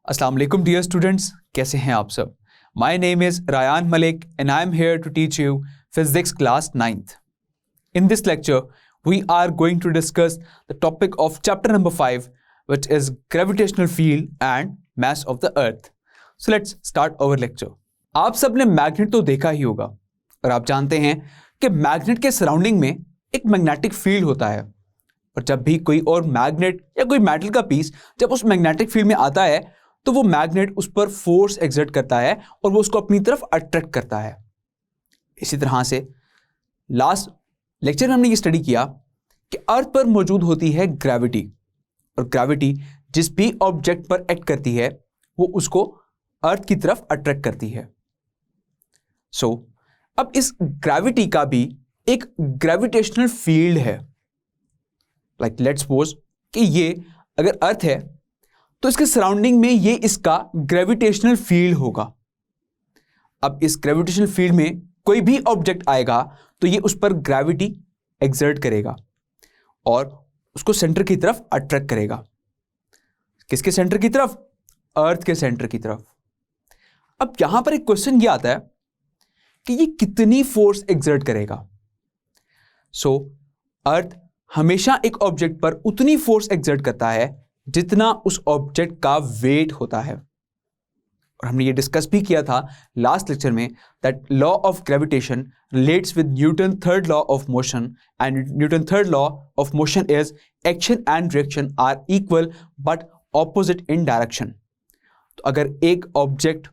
अस्सलाम वालेकुम dear students, कैसे हैं आप सब। My name is Rayan Malik and I am here to teach you physics class 9th. In this lecture, we are going to discuss the topic of chapter number 5, which is gravitational field and mass of the earth. So let's start our lecture. आप सब ने magnet तो देखा ही होगा और आप जानते हैं कि मैग्नेट के सराउंडिंग में एक मैग्नेटिक फील्ड होता है, और जब भी कोई और मैग्नेट या कोई मेटल का पीस जब उस मैग्नेटिक फील्ड में आता है तो वो मैग्नेट उस पर फोर्स एक्सर्ट करता है और वो उसको अपनी तरफ अट्रैक्ट करता है। इसी तरह से लास्ट लेक्चर में हमने ये स्टडी किया कि अर्थ पर मौजूद होती है ग्रेविटी, और ग्रेविटी जिस भी ऑब्जेक्ट पर एक्ट करती है वो उसको अर्थ की तरफ अट्रैक्ट करती है। सो अब इस ग्रेविटी का भी एक ग्रेविटेशनल फील्ड है। लाइक लेट्स सपोज कि ये अगर अर्थ है तो इसके सराउंडिंग में ये इसका ग्रेविटेशनल फील्ड होगा। अब इस ग्रेविटेशनल फील्ड में कोई भी ऑब्जेक्ट आएगा तो ये उस पर ग्रेविटी एक्सर्ट करेगा और उसको सेंटर की तरफ अट्रैक्ट करेगा। किसके सेंटर की तरफ? अर्थ के सेंटर की तरफ। अब यहां पर एक क्वेश्चन ये आता है कि ये कितनी फोर्स एक्सर्ट करेगा। सो अर्थ हमेशा एक ऑब्जेक्ट पर उतनी फोर्स एक्सर्ट करता है जितना उस ऑब्जेक्ट का वेट होता है, और हमने ये डिस्कस भी किया था लास्ट लेक्चर में that law of gravitation relates with Newton third law of motion, and Newton third law of motion is action and reaction are equal but opposite in direction. तो अगर एक ऑब्जेक्ट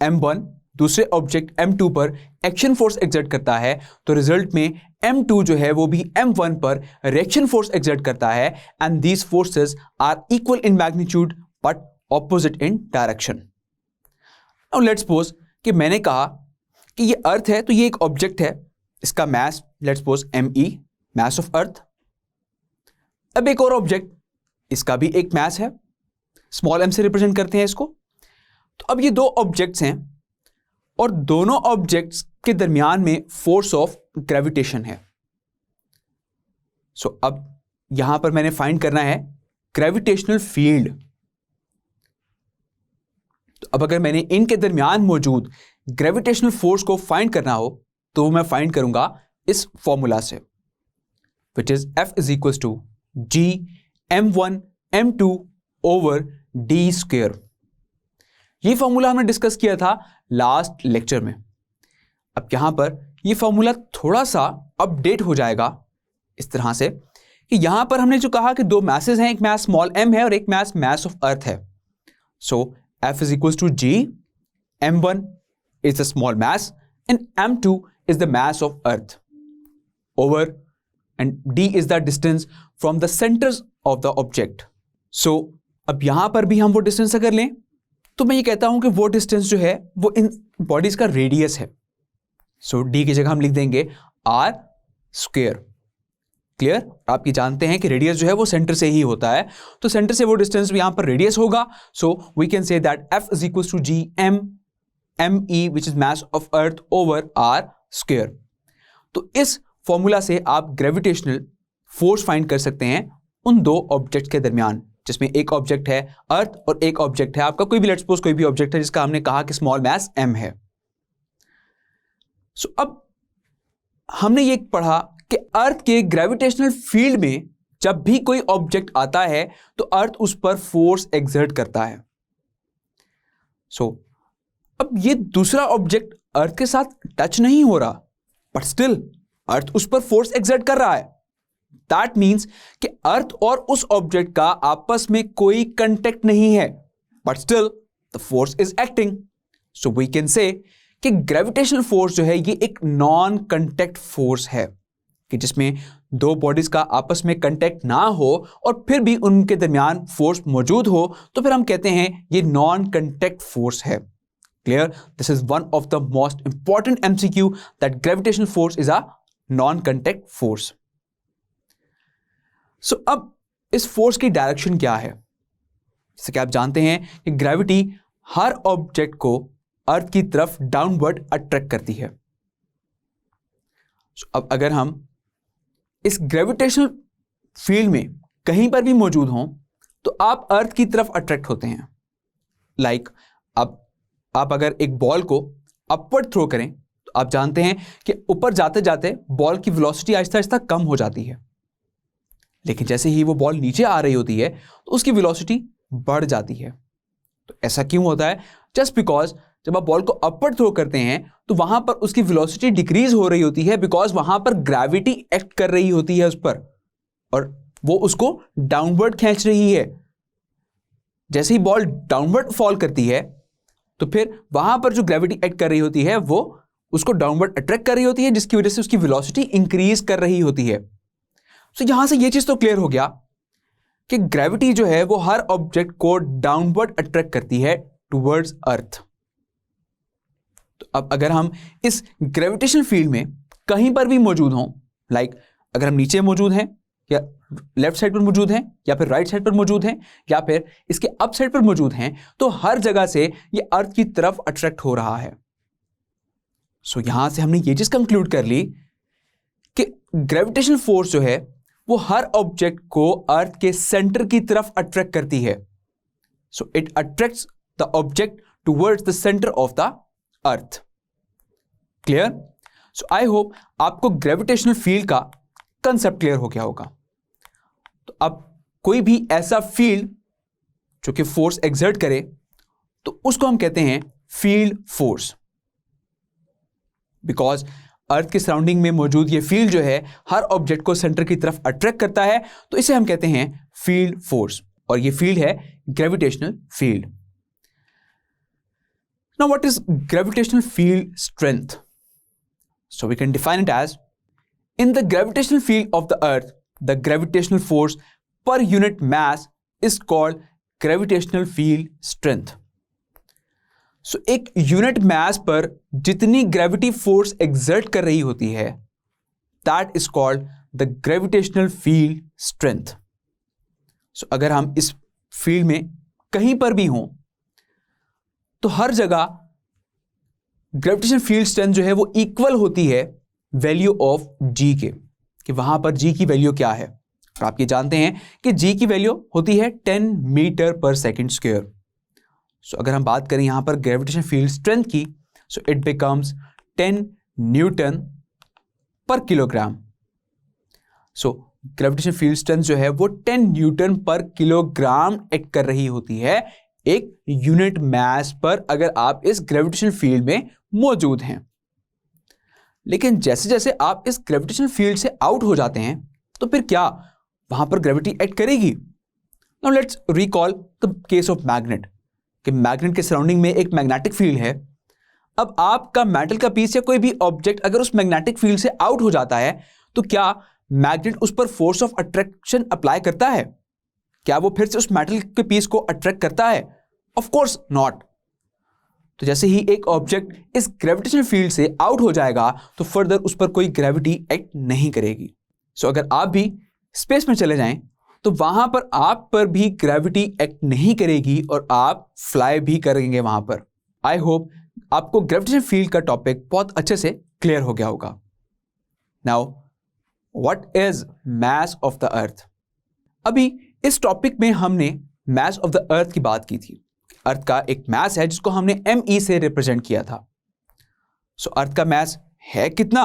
m1 दूसरे object m2 पर action force exert करता है तो result में m2 जो है वो भी m1 पर रिएक्शन फोर्स एक्सर्ट करता है, and these forces are equal in magnitude but opposite in direction. Now let's suppose कि मैंने कहा कि ये अर्थ है तो ये एक ऑब्जेक्ट है, इसका mass let's suppose me, mass of earth. अब एक और ऑब्जेक्ट, इसका भी एक मास है, स्मॉल m से रिप्रेजेंट करते हैं इसको। तो अब ये दो ऑब्जेक्ट्स हैं और दोनों ऑब्जेक्ट्स के दरमियान में फोर्स ऑफ ग्रेविटेशन है। सो अब यहां पर मैंने फाइंड करना है ग्रेविटेशनल फील्ड। तो अब अगर मैंने इनके दरमियान मौजूद ग्रेविटेशनल फोर्स को फाइंड करना हो तो मैं फाइंड करूंगा इस फॉर्मूला से, which is F is equal to G m1 m2 over d square. ये फॉर्मूला हमने डिस्कस किया था लास्ट लेक्चर में। अब यहां पर ये फॉर्मूला थोड़ा सा अपडेट हो जाएगा इस तरह से कि यहां पर हमने जो कहा कि दो मैसेज हैं, एक मास स्मॉल m है और एक मास ऑफ अर्थ है। So F is equal to G m1 is the small mass and m2 is the mass of earth over, and d is the distance from the centres of the object. So अब यहां पर भी हम वो distance अगर लें तो मैं ये कहता हूं कि वो डिस्टेंस जो है वो इन बॉडीज का रेडियस है। सो d की जगह हम लिख देंगे r स्क्वायर। क्लियर? आप ये जानते हैं कि रेडियस जो है वो सेंटर से ही होता है, तो सेंटर से वो डिस्टेंस यहां पर रेडियस होगा। So we can say that F is equal to G me which is mass of earth over r square. तो इस फॉर्मूला से आप ग्रेविटेशनल फोर्स फाइंड कर सकते हैं उन दो ऑब्जेक्ट के दरमियान, जिसमें एक ऑब्जेक्ट है अर्थ और एक ऑब्जेक्ट है आपका कोई भी, लेट्स सपोज कोई भी ऑब्जेक्ट है जिसका हमने कहा कि स्मॉल मास m है। सो अब हमने ये पढ़ा कि अर्थ के ग्रेविटेशनल फील्ड में जब भी कोई ऑब्जेक्ट आता है तो अर्थ उस पर फोर्स एक्सर्ट करता है। सो अब ये दूसरा ऑब्जेक्ट अर्थ के साथ टच नहीं हो रहा, बट स्टिल अर्थ उस पर फोर्स एक्सर्ट कर रहा है। दैट मीन्स कि अर्थ और उस ऑब्जेक्ट का आपस में कोई कंटेक्ट नहीं है, but still the force is acting. So we can say कि ग्रेविटेशनल फोर्स जो है ये एक नॉन कंटेक्ट फोर्स है, कि जिसमें दो बॉडीज का आपस में कंटेक्ट ना हो और फिर भी उनके दरमियान फोर्स मौजूद हो तो फिर हम कहते हैं ये नॉन कंटेक्ट फोर्स है। Clear? This is one of the most important MCQ that gravitational force is a non contact force. So अब इस फोर्स की डायरेक्शन क्या है? जैसे कि आप जानते हैं कि ग्रेविटी हर ऑब्जेक्ट को अर्थ की तरफ डाउनवर्ड अट्रैक्ट करती है। अब अगर हम इस ग्रेविटेशनल फील्ड में कहीं पर भी मौजूद हों तो आप अर्थ की तरफ अट्रैक्ट होते हैं, लाइक आप अगर एक बॉल को अपवर्ड थ्रो करें तो आप जानते हैं कि ऊपर जाते जाते बॉल की वेलोसिटी आहिस्ता आहिस्ता कम हो जाती है, लेकिन जैसे ही वो बॉल नीचे आ रही होती है तो उसकी वेलोसिटी बढ़ जाती है। तो ऐसा क्यों होता है? जस्ट बिकॉज जब आप बॉल को अपवर्ड थ्रो करते हैं तो वहां पर उसकी वेलोसिटी डिक्रीज हो रही होती है, बिकॉज वहां पर ग्रेविटी एक्ट कर रही होती है उस पर और वो उसको डाउनवर्ड खींच रही है। जैसे ही बॉल डाउनवर्ड फॉल करती है तो फिर वहां पर जो ग्रेविटी एक्ट कर रही होती है वो उसको डाउनवर्ड अट्रैक्ट कर रही होती है, जिसकी वजह से उसकी वेलोसिटी इंक्रीज कर रही होती है। तो यहां से ये चीज तो क्लियर हो गया कि ग्रेविटी जो है वो हर ऑब्जेक्ट को डाउनवर्ड अट्रैक्ट करती है टुवर्ड्स अर्थ। तो अब अगर हम इस ग्रेविटेशनल फील्ड में कहीं पर भी मौजूद हों, लाइक अगर हम नीचे मौजूद हैं या लेफ्ट साइड पर मौजूद हैं या फिर राइट साइड पर मौजूद हैं या फिर इसके अप साइड पर मौजूद हैं, तो हर जगह से ये अर्थ की तरफ अट्रैक्ट हो रहा है। सो यहां से हमने ये चीज कंक्लूड कर ली कि ग्रेविटेशनल फोर्स जो है वो हर ऑब्जेक्ट को अर्थ के सेंटर की तरफ अट्रैक्ट करती है। So it attracts the object towards the centre of the earth. Clear? So I hope आपको ग्रेविटेशनल फील्ड का कंसेप्ट क्लियर हो गया होगा। तो अब कोई भी ऐसा फील्ड जो कि फोर्स एक्सर्ट करे तो उसको हम कहते हैं फील्ड फोर्स, बिकॉज अर्थ के सराउंडिंग में मौजूद ये फील्ड जो है हर ऑब्जेक्ट को सेंटर की तरफ अट्रैक्ट करता है, तो इसे हम कहते हैं फील्ड फोर्स और ये फील्ड है gravitational field. Now what is gravitational field strength? So we can define it as in the gravitational field of the earth, the gravitational force per unit mass is called gravitational field strength. So एक unit mass पर जितनी gravity force exert कर रही होती है that is called the gravitational field strength. So अगर हम इस फील्ड में कहीं पर भी हों तो हर जगह ग्रेविटेशनल फील्ड स्ट्रेंथ जो है वो इक्वल होती है वैल्यू ऑफ जी के, कि वहां पर जी की वैल्यू क्या है। और आप ये जानते हैं कि जी की वैल्यू होती है 10 मीटर पर सेकेंड स्क्वायर। सो अगर हम बात करें यहां पर ग्रेविटेशन फील्ड स्ट्रेंथ की, सो इट बिकम्स 10 न्यूटन पर किलोग्राम। सो ग्रेविटेशन फील्ड स्ट्रेंथ जो है वो 10 न्यूटन पर किलोग्राम एक्ट कर रही होती है एक यूनिट मास पर, अगर आप इस ग्रेविटेशन फील्ड में मौजूद हैं। लेकिन जैसे जैसे आप इस ग्रेविटेशनल फील्ड से आउट हो जाते हैं तो फिर क्या वहां पर ग्रेविटी एक्ट करेगी? Now let's recall the case of magnet, कि मैग्नेट के सराउंडिंग में एक मैग्नेटिक फील्ड है। अब आपका मेटल का पीस या कोई भी ऑब्जेक्ट अगर उस मैग्नेटिक फील्ड से आउट हो जाता है तो क्या मैग्नेट उस पर फोर्स ऑफ अट्रैक्शन अप्लाई करता है? क्या वो फिर से उस मेटल के पीस को अट्रैक्ट करता है? Of course not. तो जैसे ही एक ऑब्जेक्ट इस ग्रेविटेशनल फील्ड से आउट हो जाएगा तो फर्दर उस पर कोई ग्रेविटी एक्ट नहीं करेगी। सो अगर आप भी स्पेस में चले जाएं तो वहां पर आप पर भी ग्रेविटी एक्ट नहीं करेगी और आप फ्लाई भी करेंगे वहां पर। आई होप आपको ग्रेविटेशनल फील्ड का टॉपिक बहुत अच्छे से क्लियर हो गया होगा। Now what is mass of the अर्थ? अभी इस टॉपिक में हमने मास ऑफ द अर्थ की बात की थी। अर्थ का एक मास है जिसको हमने me से रिप्रेजेंट किया था। सो अर्थ का मास है कितना?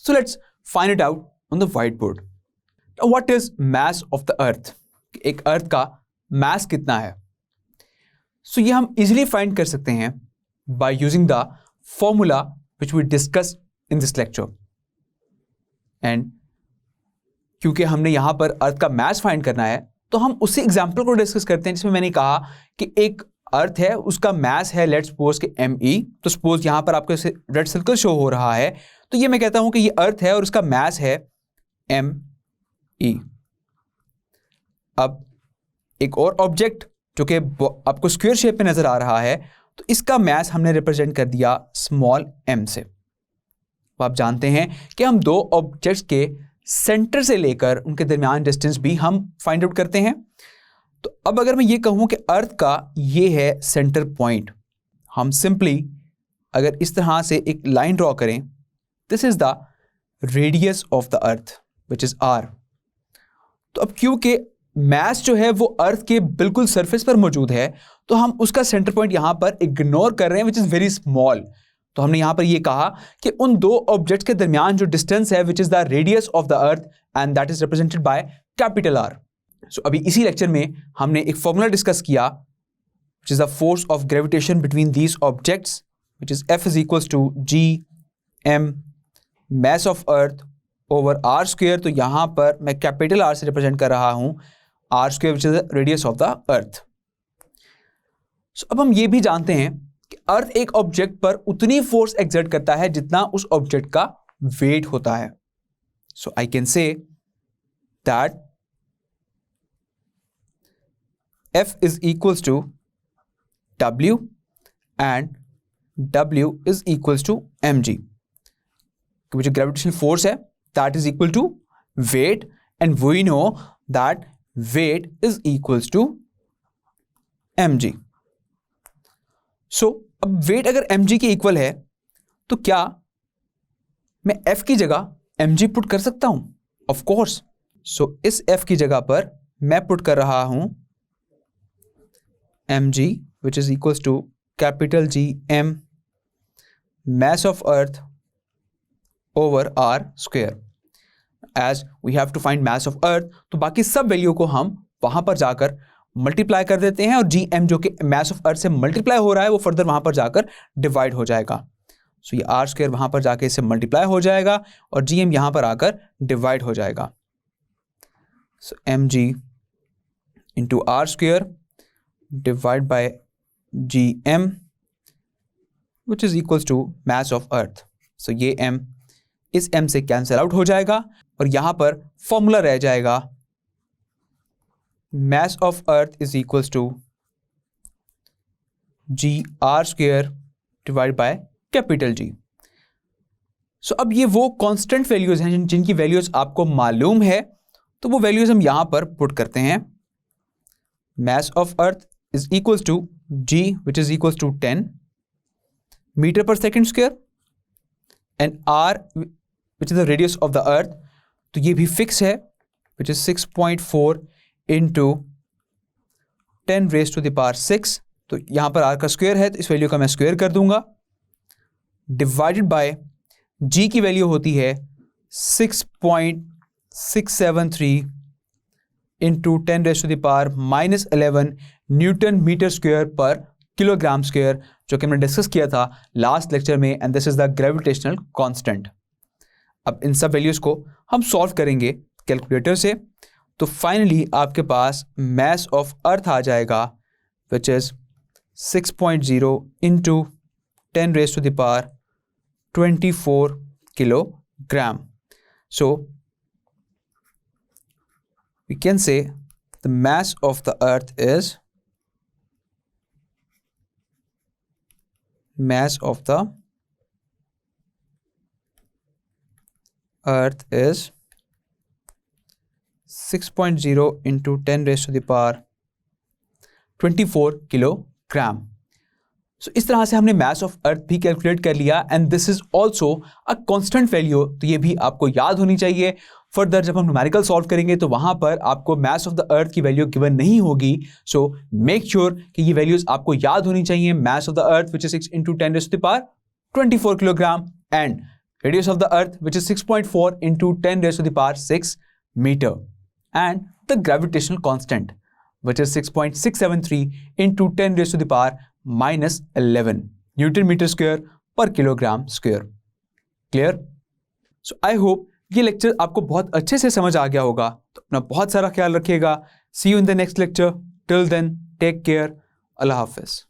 So let's find it out on the white board. What is mass of the अर्थ? एक अर्थ का मास कितना है? सो ये हम इजीली फाइंड कर सकते हैं by using the formula which we discuss in this lecture. And क्योंकि हमने यहां पर अर्थ का मास फाइंड करना है तो हम उसी एग्जाम्पल को डिस्कस करते हैं जिसमें मैंने कहा कि एक अर्थ है, उसका मास है लेट्स सपोज के me। तो सपोज यहां पर आपको रेड सर्कल शो हो रहा है, तो ये मैं कहता हूं कि ये अर्थ है और उसका मास है me। अब एक और ऑब्जेक्ट जो कि आपको स्क्वायर शेप में नजर आ रहा है, तो इसका मास हमने रिप्रेजेंट कर दिया स्मॉल m से। तो आप जानते हैं कि हम दो ऑब्जेक्ट्स के सेंटर से लेकर उनके दरमियान डिस्टेंस भी हम फाइंड आउट करते हैं। तो अब अगर मैं ये कहूं कि अर्थ का ये है सेंटर पॉइंट, हम सिंपली अगर इस तरह से एक लाइन ड्रॉ करें, this is the radius of the earth which is r। तो अब क्योंकि मास जो है वो अर्थ के बिल्कुल सरफेस पर मौजूद है, तो तो हम उसका सेंटर पॉइंट यहाँ पर इग्नोर कर रहे हैं, विच इज़ वेरी स्मॉल। तो हमने यहाँ पर ये कहा कि उन दो ऑब्जेक्ट्स के दरमियान जो डिस्टेंस है which is the radius of the earth and that is represented by capital R. So अभी इसी लेक्चर में हमने एक फॉर्मूला डिस्कस किया which is the force of gravitation between these objects which is F is equals to G_m mass of earth over R square. तो यहाँ पर मैं कैपिटल आर से रिप्रेजेंट कर रहा हूँ R square which is the radius of the earth. So अब हम ये भी जानते हैं कि अर्थ एक ऑब्जेक्ट पर उतनी फोर्स एक्सर्ट करता है जितना उस ऑब्जेक्ट का वेट होता है। So I can say that F is equals to W and W is equals to mg, which is gravitational force है that is equal to weight and we know that weight is equals to mg. So अब weight अगर mg के equal है तो क्या मैं F की जगह mg पुट कर सकता हूं? Of course. So इस F की जगह पर मैं पुट कर रहा हूं mg which is equals to capital G m mass of earth over r square. As we have to find mass of earth, तो बाकी सब वैल्यू को हम वहां पर जाकर मल्टीप्लाई कर देते हैं और जी एम जो कि mass of earth से मल्टीप्लाई हो रहा है वो फर्दर वहां पर जाकर डिवाइड हो जाएगा। सो ये आर स्क्वायर वहां पर जाके इससे मल्टीप्लाई हो जाएगा और जी एम यहां पर आकर डिवाइड हो जाएगा। So M G into R square divide by G M which is equals to mass of earth. So ये m इस m से कैंसिल आउट हो जाएगा और यहां पर फॉर्मूला रह जाएगा mass of earth is equals to g r square divided by capital G. So अब ये वो कांस्टेंट वैल्यूज हैं जिनकी वैल्यूज आपको मालूम है, तो वो वैल्यूज हम यहां पर पुट करते हैं। mass of earth is equals to g which is equals to 10 meter per second square and r which is the radius of the earth, तो ये भी फिक्स है which is 6.4 into 10 raised to the power 6। तो यहां पर r का square है तो इस वैल्यू का मैं स्क्वायर कर दूंगा डिवाइडेड बाय g की वैल्यू होती है 6.673 into 10 raised to the power -11 newton metre square पर किलोग्राम स्क्वायर, जो कि हमने डिस्कस किया था लास्ट लेक्चर में, and this is the gravitational constant. अब इन सब वैल्यूज को हम सॉल्व करेंगे कैलकुलेटर से, तो फाइनली आपके पास mass ऑफ अर्थ आ जाएगा which is 6.0 into 10 raised to the power 24 kilogram. So we can say the mass of the earth is mass of the earth is 6.0 into 10 raised to the power 24 kilogram. So इस तरह से हमने mass of earth भी calculate कर लिया and this is also a constant value, तो ये भी आपको याद होनी चाहिए। फर्दर जब हम न्यूमेरिकल सॉल्व करेंगे तो वहां पर आपको mass of the earth की वैल्यू गिवन नहीं होगी, सो मेक श्योर कि ये वैल्यूज आपको याद होनी चाहिए। mass of the earth which is 6 into 10 raised to the power 24 kilogram and radius of the earth which is 6.4 into 10 raised to the power 6 meter and the gravitational constant which is 6.673 into 10 raised to the power -11 newton metre square पर kilogram square. Clear? So I hope ये lecture आपको बहुत अच्छे से समझ आ गया होगा। तो अपना बहुत सारा ख्याल रखिएगा। See you in the next lecture. Till then take care. अल्लाह हाफिज।